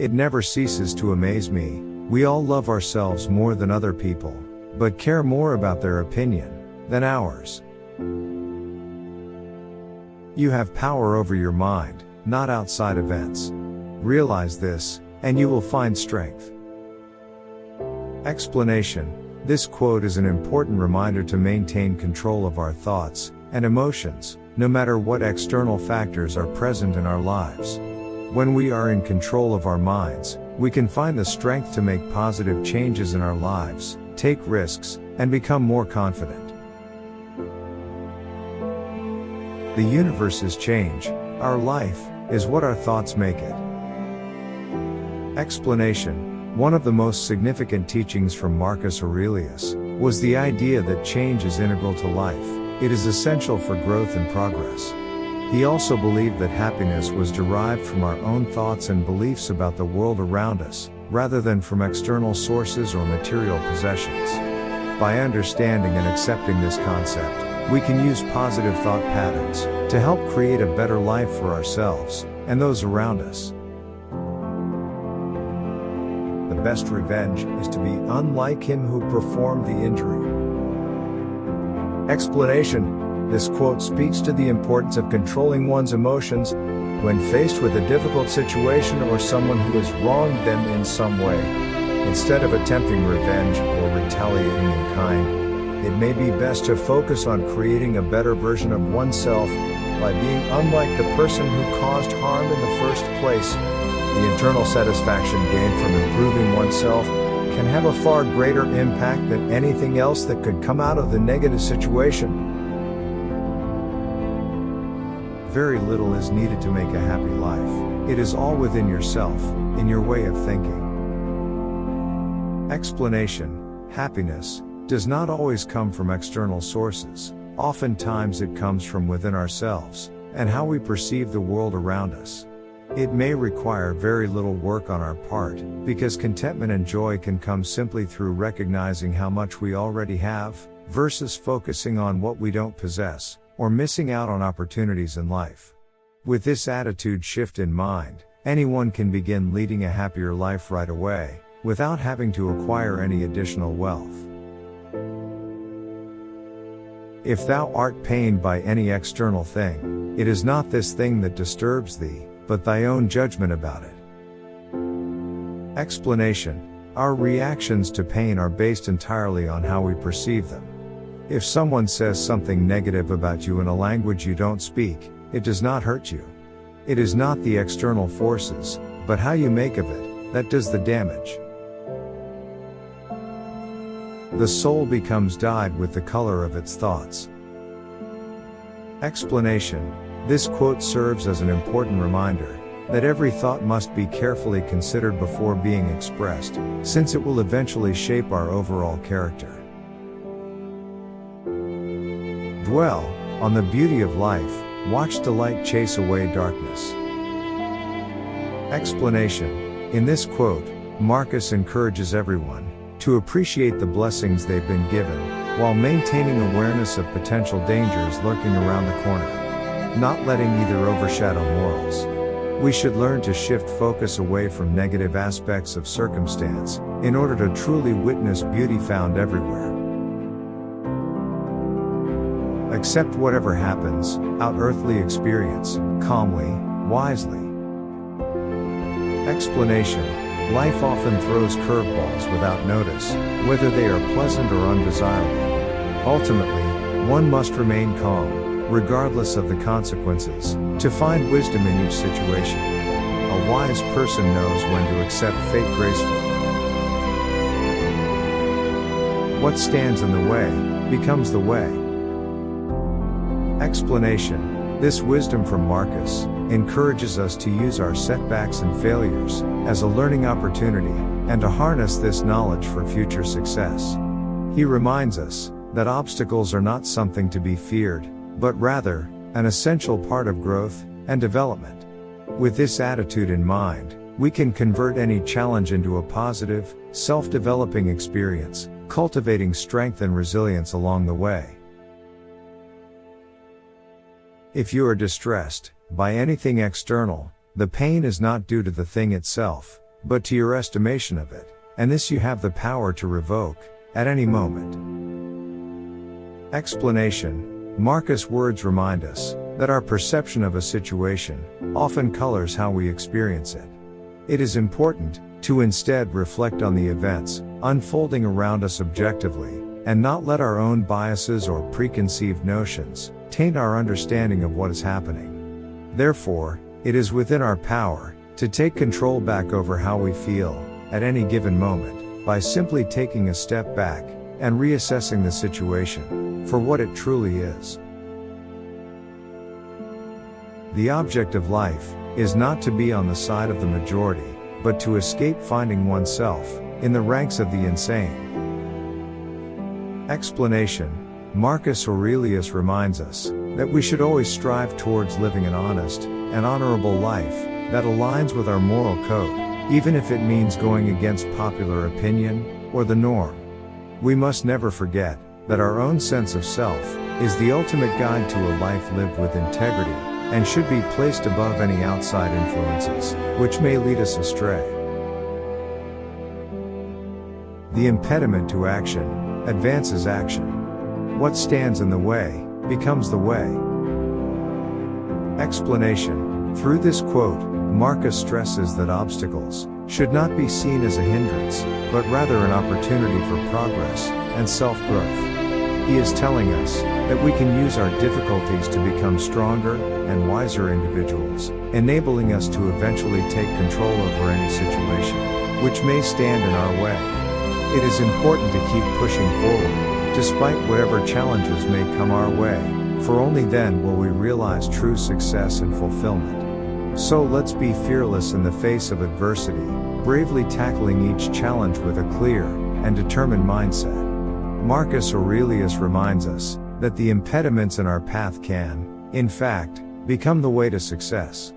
It never ceases to amaze me. We all love ourselves more than other people, but care more about their opinion than ours. You have power over your mind, not outside events. Realize this, and you will find strength. Explanation. This quote is an important reminder to maintain control of our thoughts and emotions, no matter what external factors are present in our lives. When we are in control of our minds, we can find the strength to make positive changes in our lives, take risks, and become more confident. The universe is change. Our life is what our thoughts make it. Explanation. One of the most significant teachings from Marcus Aurelius was the idea that change is integral to life. It is essential for growth and progress. He also believed that happiness was derived from our own thoughts and beliefs about the world around us, rather than from external sources or material possessions. By understanding and accepting this concept, we can use positive thought patterns to help create a better life for ourselves and those around us. The best revenge is to be unlike him who performed the injury. Explanation. This quote speaks to the importance of controlling one's emotions when faced with a difficult situation or someone who has wronged them in some way. Instead of attempting revenge or retaliating in kind, it may be best to focus on creating a better version of oneself by being unlike the person who caused harm in the first place. The internal satisfaction gained from improving oneself can have a far greater impact than anything else that could come out of the negative situation. Very little is needed to make a happy life. It is all within yourself, in your way of thinking. Explanation. Happiness does not always come from external sources. Oftentimes it comes from within ourselves, and how we perceive the world around us. It may require very little work on our part, because contentment and joy can come simply through recognizing how much we already have, versus focusing on what we don't possess, or missing out on opportunities in life. With this attitude shift in mind, anyone can begin leading a happier life right away, without having to acquire any additional wealth. If thou art pained by any external thing, it is not this thing that disturbs thee, but thy own judgment about it. Explanation. Our reactions to pain are based entirely on how we perceive them. If someone says something negative about you in a language you don't speak, it does not hurt you. It is not the external forces, but how you make of it, that does the damage. The soul becomes dyed with the color of its thoughts. Explanation. This quote serves as an important reminder that every thought must be carefully considered before being expressed, since it will eventually shape our overall character. Dwell on the beauty of life, watch delight chase away darkness. Explanation. In this quote, Marcus encourages everyone to appreciate the blessings they've been given, while maintaining awareness of potential dangers lurking around the corner. Not letting either overshadow morals. We should learn to shift focus away from negative aspects of circumstance, in order to truly witness beauty found everywhere. Accept whatever happens, out earthly experience, calmly, wisely. Explanation. Life often throws curveballs without notice, whether they are pleasant or undesirable. Ultimately, one must remain calm, regardless of the consequences, to find wisdom in each situation. A wise person knows when to accept fate gracefully. What stands in the way becomes the way. Explanation. This wisdom from Marcus encourages us to use our setbacks and failures as a learning opportunity, and to harness this knowledge for future success. He reminds us that obstacles are not something to be feared, but rather, an essential part of growth and development. With this attitude in mind, we can convert any challenge into a positive, self-developing experience, cultivating strength and resilience along the way. If you are distressed by anything external, the pain is not due to the thing itself, but to your estimation of it, and this you have the power to revoke, at any moment. Explanation. Marcus' words remind us that our perception of a situation often colors how we experience it. It is important to instead reflect on the events unfolding around us objectively, and not let our own biases or preconceived notions taint our understanding of what is happening. Therefore, it is within our power to take control back over how we feel at any given moment, by simply taking a step back and reassessing the situation for what it truly is. The object of life is not to be on the side of the majority, but to escape finding oneself in the ranks of the insane. Explanation. Marcus Aurelius reminds us that we should always strive towards living an honest and honorable life that aligns with our moral code, even if it means going against popular opinion or the norm. We must never forget that our own sense of self is the ultimate guide to a life lived with integrity, and should be placed above any outside influences which may lead us astray. The impediment to action advances action. What stands in the way becomes the way. Explanation. Through this quote, Marcus stresses that obstacles should not be seen as a hindrance, but rather an opportunity for progress and self-growth. He is telling us that we can use our difficulties to become stronger and wiser individuals, enabling us to eventually take control over any situation which may stand in our way. It is important to keep pushing forward, despite whatever challenges may come our way, for only then will we realize true success and fulfillment. So let's be fearless in the face of adversity, bravely tackling each challenge with a clear and determined mindset. Marcus Aurelius reminds us that the impediments in our path can, in fact, become the way to success.